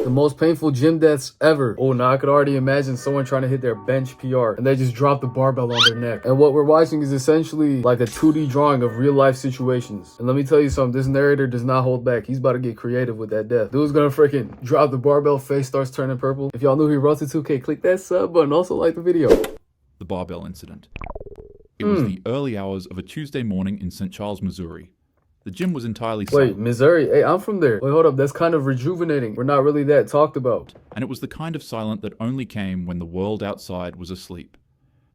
The most painful gym deaths ever. Oh, now I could already imagine someone trying to hit their bench PR and they just drop the barbell on their neck. And what we're watching is essentially like a 2D drawing of real life situations. And let me tell you something, this narrator does not hold back. He's about to get creative with that death. Dude's gonna freaking drop the barbell, face starts turning purple. If y'all knew he wrote to 2K, click that sub button. Also like the video. The barbell incident. It was the early hours of a Tuesday morning in St. Charles, Missouri. The gym was entirely silent. Wait, Missouri? Hey, I'm from there. Wait, hold up. That's kind of rejuvenating. We're not really that talked about. And it was the kind of silent that only came when the world outside was asleep.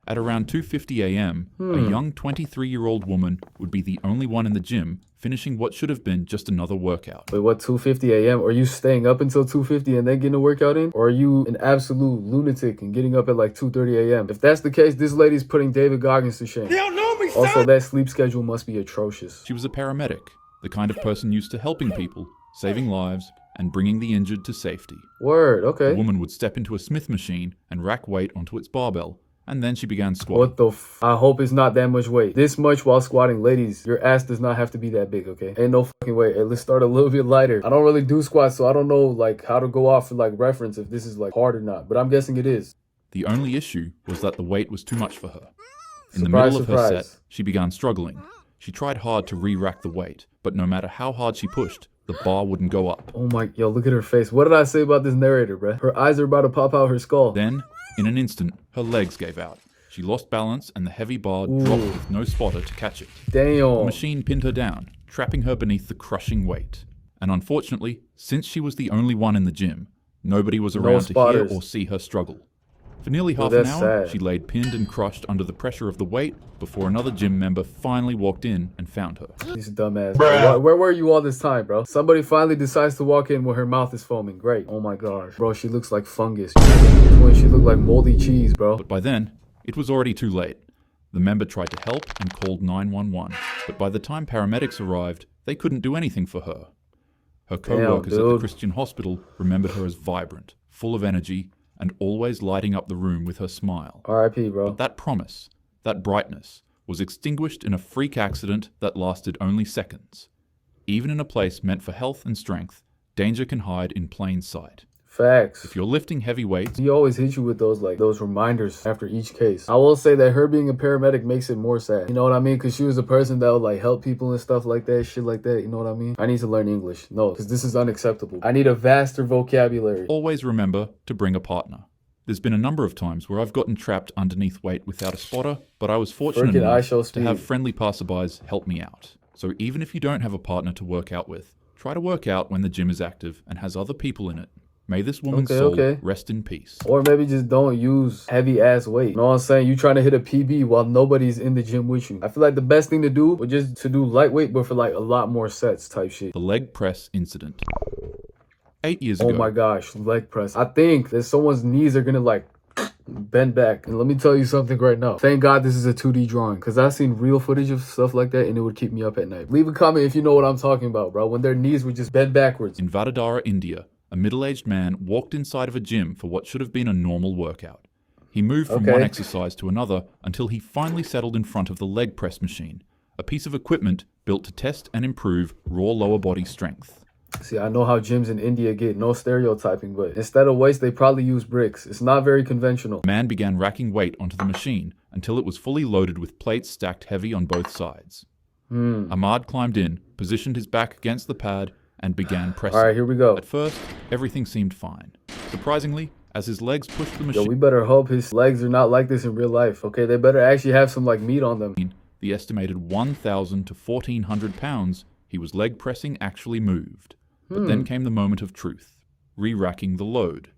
At around 2:50 a.m., a young 23-year-old woman would be the only one in the gym finishing what should have been just another workout. Wait, what, 2:50 a.m.? Are you staying up until 2:50 and then getting a workout in? Or are you an absolute lunatic and getting up at like 2:30 a.m.? If that's the case, this lady's putting David Goggins to shame. You don't know me, son! Also, that sleep schedule must be atrocious. She was a paramedic, the kind of person used to helping people, saving lives, and bringing the injured to safety. Word, okay. The woman would step into a Smith machine and rack weight onto its barbell, and then she began squatting. What the I hope it's not that much weight. This much while squatting. Ladies, your ass does not have to be that big, okay? Ain't no fucking way. Hey, let's start a little bit lighter. I don't really do squats, so I don't know like how to go off for like reference if this is like hard or not, but I'm guessing it is. The only issue was that the weight was too much for her. In the Surprise, middle of her surprise. set, she began struggling. She tried hard to re-rack the weight, but no matter how hard she pushed, the bar wouldn't go up. Oh my, yo, look at her face. What did I say about this narrator, bruh? Her eyes are about to pop out her skull. Then, in an instant, her legs gave out. She lost balance and the heavy bar dropped with no spotter to catch it. The Damn. machine pinned her down, trapping her beneath the crushing weight. And unfortunately, since she was the only one in the gym, nobody was around to hear spotters. or see her struggle. For nearly half an that's hour, sad. she laid pinned and crushed under the pressure of the weight before another gym member finally walked in and found her. These dumbass. Bro. Where were you all this time, bro? Somebody finally decides to walk in when her mouth is foaming. Great. Oh my gosh. Bro, she looks like fungus. Twin, she looked like moldy cheese, bro. But by then, it was already too late. The member tried to help and called 911, but by the time paramedics arrived, they couldn't do anything for her. Her co-workers at the Christian hospital remembered her as vibrant, full of energy, and always lighting up the room with her smile. R.I.P., bro. But that promise, that brightness, was extinguished in a freak accident that lasted only seconds. Even in a place meant for health and strength, danger can hide in plain sight. Facts. If you're lifting heavy weights, He always hits you with those reminders after each case. I will say that her being a paramedic makes it more sad. You know what I mean? Because she was a person that would like help people and stuff like that, shit like that. You know what I mean? I need to learn English. No, because this is unacceptable. I need a vaster vocabulary. always remember to bring a partner. There's been a number of times where I've gotten trapped underneath weight without a spotter, but I was fortunate Freaking enough ISO to speed. have friendly passerbys help me out. So even if you don't have a partner to work out with, try to work out when the gym is active and has other people in it. May this woman's soul rest in peace. Or maybe just don't use heavy ass weight. You know what I'm saying? You trying to hit a PB while nobody's in the gym with you. I feel like the best thing to do would just to do lightweight, but for like a lot more sets type shit. The leg press incident. 8 years ago. Oh my gosh, leg press. I think that someone's knees are gonna like bend back. And let me tell you something right now. Thank God this is a 2D drawing, because I've seen real footage of stuff like that and it would keep me up at night. Leave a comment if you know what I'm talking about, bro. When their knees would just bend backwards. In Vadodara, India, a middle-aged man walked inside of a gym for what should have been a normal workout. He moved from one exercise to another until he finally settled in front of the leg press machine, a piece of equipment built to test and improve raw lower body strength. See, I know how gyms in India get, no stereotyping, but instead of weights, they probably use bricks. It's not very conventional. The man began racking weight onto the machine until it was fully loaded with plates stacked heavy on both sides. Ahmad climbed in, positioned his back against the pad, and began pressing. All right, here we go. At first, everything seemed fine. Surprisingly, as his legs pushed the Yo, machine, we better hope his legs are not like this in real life. Okay, they better actually have some like meat on them. the estimated 1,000 to 1,400 pounds he was leg pressing actually moved. But then came the moment of truth, re-racking the load.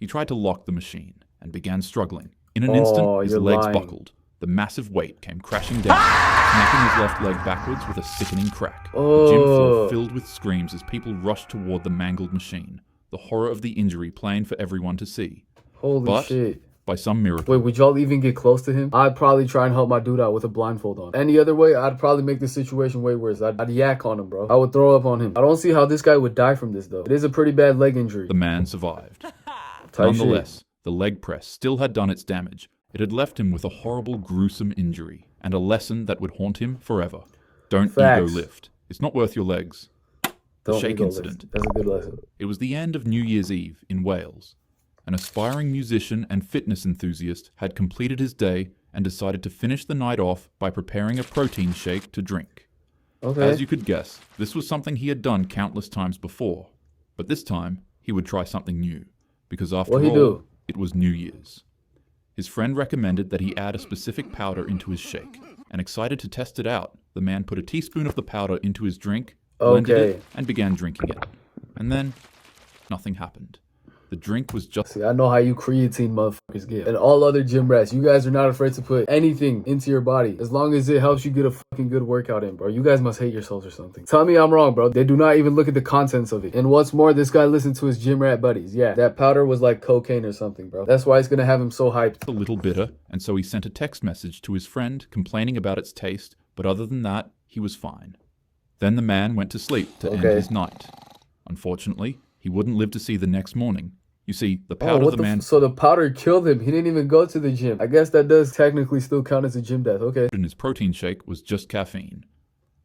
He tried to lock the machine and began struggling. In an instant, his legs buckled. The massive weight came crashing down, snapping his left leg backwards with a sickening crack. The gym floor filled with screams as people rushed toward the mangled machine, the horror of the injury plain for everyone to see. Holy shit. By some miracle. Wait, would y'all even get close to him? I'd probably try and help my dude out with a blindfold on. Any other way, I'd probably make the situation way worse. I'd yak on him, bro. I would throw up on him. I don't see how this guy would die from this, though. It is a pretty bad leg injury. The man survived. Nonetheless, the leg press still had done its damage. It had left him with a horrible, gruesome injury, and a lesson that would haunt him forever. Don't ego lift. It's not worth your legs. The Don't shake ego incident. listen. That's a good lesson. It was the end of New Year's Eve in Wales. An aspiring musician and fitness enthusiast had completed his day and decided to finish the night off by preparing a protein shake to drink. Okay. As you could guess, this was something he had done countless times before. But this time, he would try something new. Because after What'd he all, do? it was New Year's. His friend recommended that he add a specific powder into his shake. And excited to test it out, the man put a teaspoon of the powder into his drink, blended it, and began drinking it. And then, nothing happened. The drink was just... See, I know how you creatine motherfuckers get. And all other gym rats, you guys are not afraid to put anything into your body. As long as it helps you get a fucking good workout in, bro. You guys must hate yourselves or something. Tell me I'm wrong, bro. They do not even look at the contents of it. And what's more, this guy listened to his gym rat buddies. Yeah, that powder was like cocaine or something, bro. That's why it's gonna have him so hyped. a little bitter, and so he sent a text message to his friend complaining about its taste, but other than that, he was fine. Then the man went to sleep to end his night. Unfortunately, he wouldn't live to see the next morning. You see, the powder So the powder killed him. He didn't even go to the gym. I guess that does technically still count as a gym death. Okay. in his protein shake was just caffeine.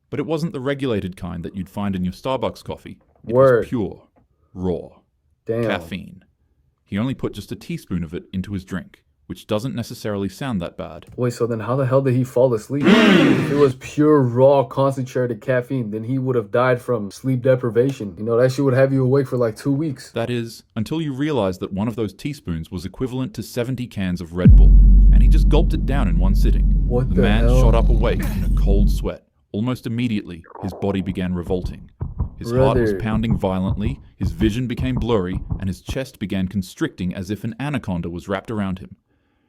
But it wasn't the regulated kind that you'd find in your Starbucks coffee. It was pure, raw caffeine. He only put just a teaspoon of it into his drink, which doesn't necessarily sound that bad. Wait, so then how the hell did he fall asleep? If it was pure, raw, concentrated caffeine, then he would have died from sleep deprivation. You know, that shit would have you awake for like 2 weeks. That is, until you realized that one of those teaspoons was equivalent to 70 cans of Red Bull, and he just gulped it down in one sitting. What The man shot up awake in a cold sweat. Almost immediately, his body began revolting. His heart was pounding violently, his vision became blurry, and his chest began constricting as if an anaconda was wrapped around him.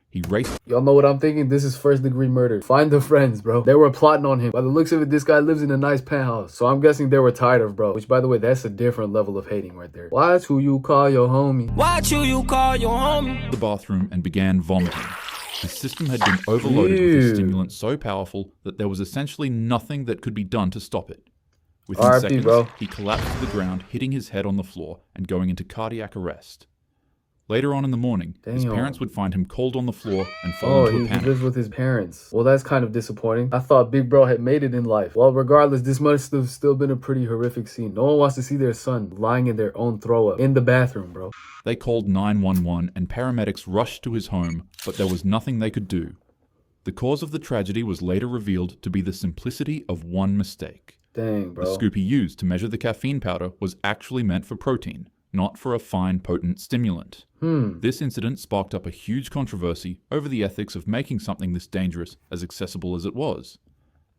He raced. Y'all know what I'm thinking? This is first-degree murder. Find the friends, bro. They were plotting on him. By the looks of it, this guy lives in a nice penthouse. So I'm guessing they were tired of bro. Which, by the way, that's a different level of hating right there. Watch who you call your homie. Watch who you call your homie. The bathroom and began vomiting. His system had been overloaded with a stimulant so powerful that there was essentially nothing that could be done to stop it. Within seconds, he collapsed to the ground, hitting his head on the floor and going into cardiac arrest. Later on in the morning, his parents would find him cold on the floor and fall into a panic. He lives with his parents. Well, that's kind of disappointing. I thought Big Bro had made it in life. Well, regardless, this must have still been a pretty horrific scene. No one wants to see their son lying in their own throw-up in the bathroom, bro. They called 911 and paramedics rushed to his home, but there was nothing they could do. The cause of the tragedy was later revealed to be the simplicity of one mistake. Dang, bro. The scoop he used to measure the caffeine powder was actually meant for protein, not for a fine, potent stimulant. This incident sparked up a huge controversy over the ethics of making something this dangerous as accessible as it was.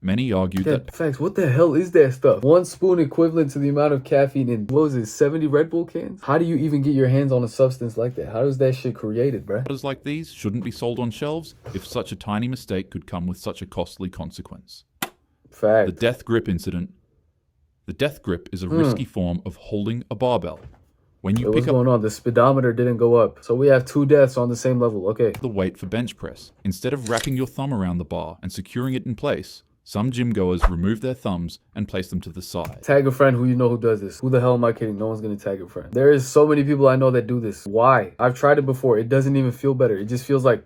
Many argued that... Facts, what the hell is that stuff? 1 spoon equivalent to the amount of caffeine in, what was it, 70 Red Bull cans? How do you even get your hands on a substance like that? How is that shit created, bruh? Powders like these shouldn't be sold on shelves if such a tiny mistake could come with such a costly consequence. Fact. The death grip incident. The death grip is a risky form of holding a barbell. When you what's going on? The speedometer didn't go up. So we have 2 deaths on the same level. Okay. The weight for bench press. Instead of wrapping your thumb around the bar and securing it in place, some gym goers remove their thumbs and place them to the side. Tag a friend who you know who does this. Who the hell am I kidding? No one's gonna tag a friend. There is so many people I know that do this. Why? I've tried it before. It doesn't even feel better. It just feels like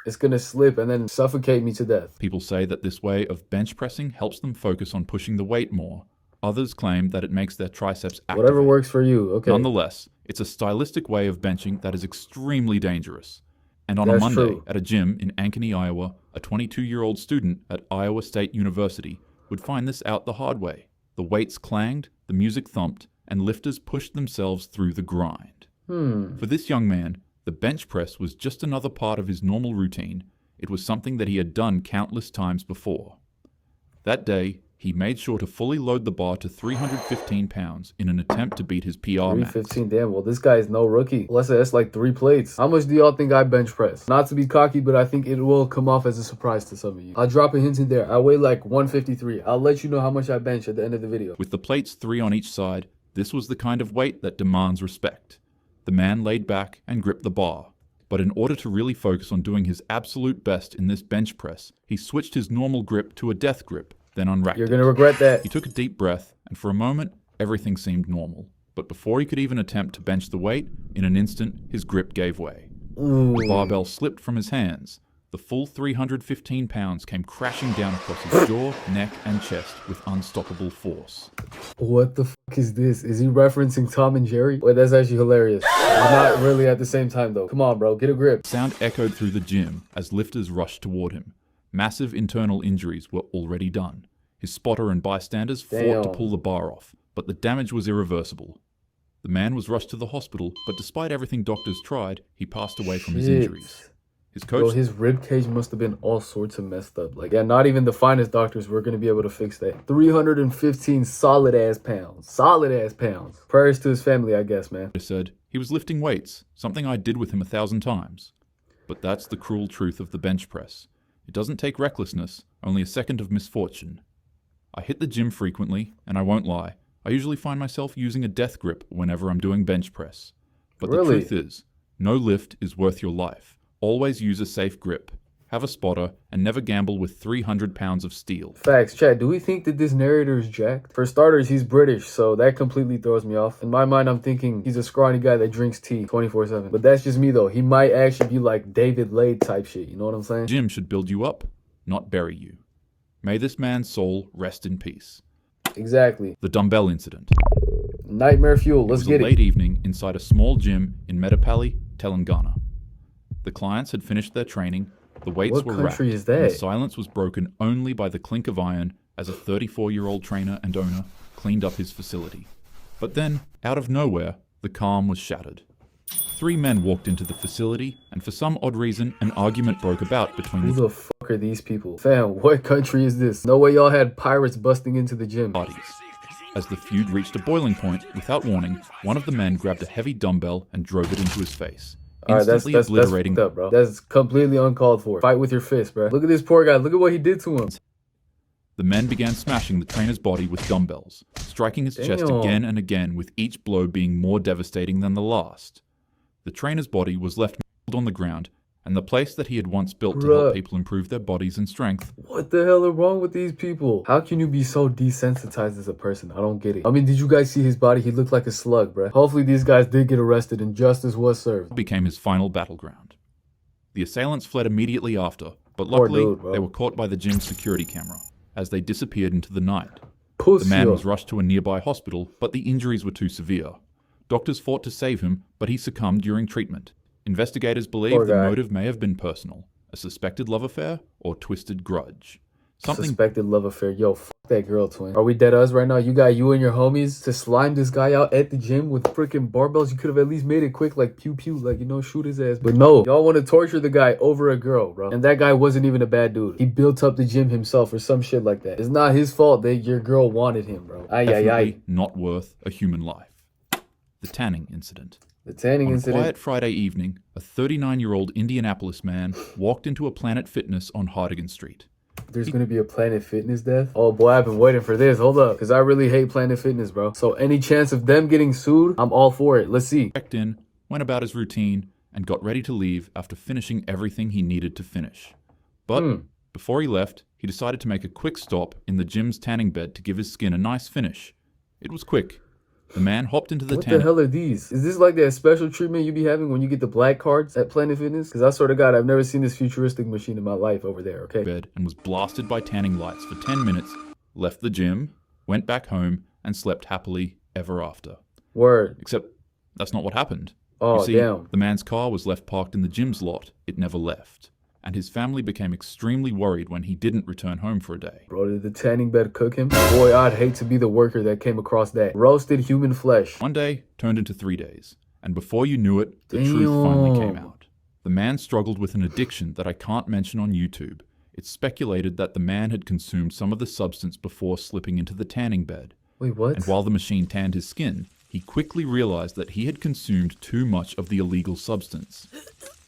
it's gonna slip and then suffocate me to death. People say that this way of bench pressing helps them focus on pushing the weight more. Others claim that it makes their triceps activate. Whatever works for you, okay. Nonetheless, it's a stylistic way of benching that is extremely dangerous. And on a Monday at a gym in Ankeny, Iowa, a 22-year-old student at Iowa State University would find this out the hard way. The weights clanged, the music thumped, and lifters pushed themselves through the grind. For this young man, the bench press was just another part of his normal routine. It was something that he had done countless times before. That day, he made sure to fully load the bar to 315 pounds in an attempt to beat his PR max. 315, damn. Well, this guy is no rookie. Let's say that's like 3 plates. How much do y'all think I bench press? Not to be cocky, but I think it will come off as a surprise to some of you. I'll drop a hint in there. I weigh like 153. I'll let you know how much I bench at the end of the video. With the plates 3 on each side, this was the kind of weight that demands respect. The man laid back and gripped the bar. But in order to really focus on doing his absolute best in this bench press, he switched his normal grip to a death grip, then unracked it. You're gonna regret that. He took a deep breath, and for a moment, everything seemed normal. But before he could even attempt to bench the weight, in an instant, his grip gave way. The barbell slipped from his hands. The full 315 pounds came crashing down across his jaw, neck, and chest with unstoppable force. What the fuck is this? Is he referencing Tom and Jerry? Wait, that's actually hilarious. Not really at the same time though. Come on, bro, get a grip. Sound echoed through the gym as lifters rushed toward him. Massive internal injuries were already done. His spotter and bystanders fought to pull the bar off, but the damage was irreversible. The man was rushed to the hospital, but despite everything doctors tried, he passed away from his injuries. His coach... Bro, his rib cage must have been all sorts of messed up. Like, yeah, not even the finest doctors were going to be able to fix that. 315 solid-ass pounds. Solid-ass pounds. Prayers to his family, I guess, man. said, he was lifting weights, something I did with him 1,000 times. But that's the cruel truth of the bench press. It doesn't take recklessness, only a second of misfortune. I hit the gym frequently, and I won't lie, I usually find myself using a death grip whenever I'm doing bench press. But the truth is, no lift is worth your life. Always use a safe grip, have a spotter, and never gamble with 300 pounds of steel. Facts. Chat, do we think that this narrator is jacked? For starters, he's British, so that completely throws me off. In my mind, I'm thinking he's a scrawny guy that drinks tea 24/7. But that's just me though. He might actually be like David Lade type shit, you know what I'm saying? Gym should build you up, not bury you. May this man's soul rest in peace. Exactly. The dumbbell incident. Nightmare fuel, let's get it. It was a late evening inside a small gym in Medapalli, Telangana. The clients had finished their training, the weights were racked, is and that? the silence was broken only by the clink of iron as a 34-year-old trainer and owner cleaned up his facility. But then, out of nowhere, the calm was shattered. 3 men walked into the facility, and for some odd reason, an argument broke about between Who the fuck are these people? Fam, what country is this? No way y'all had pirates busting into the gym. parties. As the feud reached a boiling point, without warning, one of the men grabbed a heavy dumbbell and drove it into his face, instantly obliterating that's fucked up, bro. That's completely uncalled for. Fight with your fist, bro. Look at this poor guy. Look at what he did to him. The men began smashing the trainer's body with dumbbells, striking his chest again and again, with each blow being more devastating than the last. The trainer's body was left mangled on the ground, and the place that he had once built to help people improve their bodies and strength. What the hell are wrong with these people? How can you be so desensitized as a person? I don't get it. I mean, did you guys see his body? He looked like a slug, bruh. Hopefully these guys did get arrested and justice was served. Became his final battleground. The assailants fled immediately after, but luckily they were caught by the gym's security camera as they disappeared into the night. The man was rushed to a nearby hospital, but the injuries were too severe. Doctors fought to save him, but he succumbed during treatment. Investigators believe the motive may have been personal, a suspected love affair or twisted grudge. Suspected love affair. Yo, fuck that girl, twin. Are we dead us right now? You got you and your homies to slime this guy out at the gym with freaking barbells? You could have at least made it quick, like pew pew, like, you know, shoot his ass. But no, y'all want to torture the guy over a girl, bro. And that guy wasn't even a bad dude. He built up the gym himself or some shit like that. It's not his fault that your girl wanted him, bro. Definitely not worth a human life. The tanning incident. The tanning incident. On a quiet Friday evening, a 39-year-old Indianapolis man walked into a Planet Fitness on Hardigan Street. There's gonna be a Planet Fitness death? Oh boy, I've been waiting for this. Hold up, because I really hate Planet Fitness, bro. So any chance of them getting sued, I'm all for it. Let's see. Checked in, went about his routine, and got ready to leave after finishing everything he needed to finish. But before he left, he decided to make a quick stop in the gym's tanning bed to give his skin a nice finish. It was quick. The man hopped into the tanning. What the hell are these? Is this like that special treatment you be having when you get the black cards at Planet Fitness? Because I swear to God, I've never seen this futuristic machine in my life over there, okay? Bed and was blasted by tanning lights for 10 minutes, left the gym, went back home, and slept happily ever after. Word. Except that's not what happened. Oh, you see, damn. The man's car was left parked in the gym's lot. It never left. And his family became extremely worried when he didn't return home for a day. Bro, did the tanning bed cook him? Boy, I'd hate to be the worker that came across that. Roasted human flesh. One day turned into 3 days. And before you knew it, the truth finally came out. The man struggled with an addiction that I can't mention on YouTube. It's speculated that the man had consumed some of the substance before slipping into the tanning bed. Wait, what? And while the machine tanned his skin, he quickly realized that he had consumed too much of the illegal substance.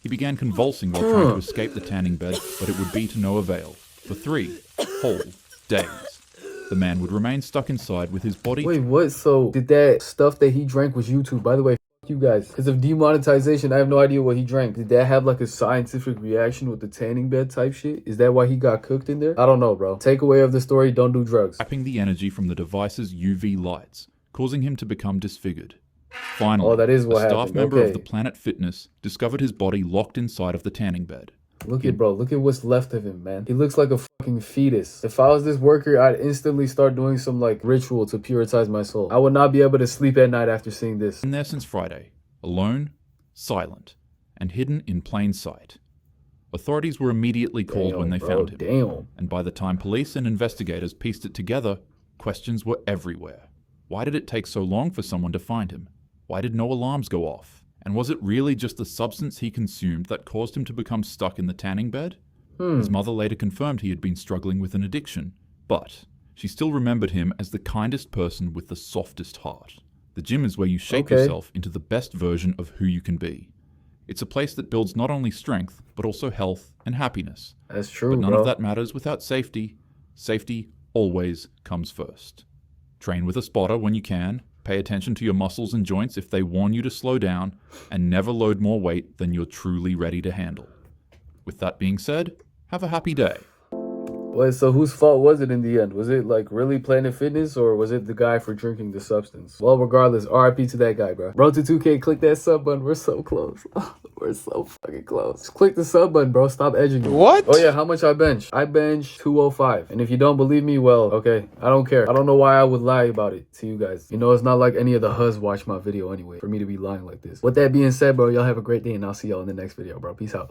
He began convulsing while trying to escape the tanning bed, but it would be to no avail. For 3 whole days, the man would remain stuck inside with his body... Wait, what? So, did that stuff that he drank was YouTube? By the way, f*** you guys. Because of demonetization, I have no idea what he drank. Did that have like a scientific reaction with the tanning bed type shit? Is that why he got cooked in there? I don't know, bro. Takeaway of the story, don't do drugs. Trapping the energy from the device's UV lights, causing him to become disfigured. Finally, that is what a staff happened. member of the Planet Fitness discovered his body locked inside of the tanning bed. Look at bro, look at what's left of him, man. He looks like a fucking fetus. If I was this worker, I'd instantly start doing some like ritual to purify my soul. I would not be able to sleep at night after seeing this. Been there since Friday, alone, silent, and hidden in plain sight. Authorities were immediately called when they found him. Damn. And by the time police and investigators pieced it together, questions were everywhere. Why did it take so long for someone to find him? Why did no alarms go off? And was it really just the substance he consumed that caused him to become stuck in the tanning bed? His mother later confirmed he had been struggling with an addiction, but she still remembered him as the kindest person with the softest heart. The gym is where you shape yourself into the best version of who you can be. It's a place that builds not only strength, but also health and happiness. That's true, But none of that matters without safety. Safety always comes first. Train with a spotter when you can. Pay attention to your muscles and joints if they warn you to slow down, and never load more weight than you're truly ready to handle. With that being said, have a happy day. Wait, so whose fault was it in the end? Was it like really Planet Fitness, or was it the guy for drinking the substance? Well, regardless, RIP to that guy, bro. Road to 2K, click that sub button. We're so close. We're so fucking close. Just click the sub button, bro. Stop edging me. What? Oh yeah, how much I bench? I bench 205. And if you don't believe me, well, okay. I don't care. I don't know why I would lie about it to you guys. You know, it's not like any of the huzz watch my video anyway for me to be lying like this. With that being said, bro, y'all have a great day, and I'll see y'all in the next video, bro. Peace out.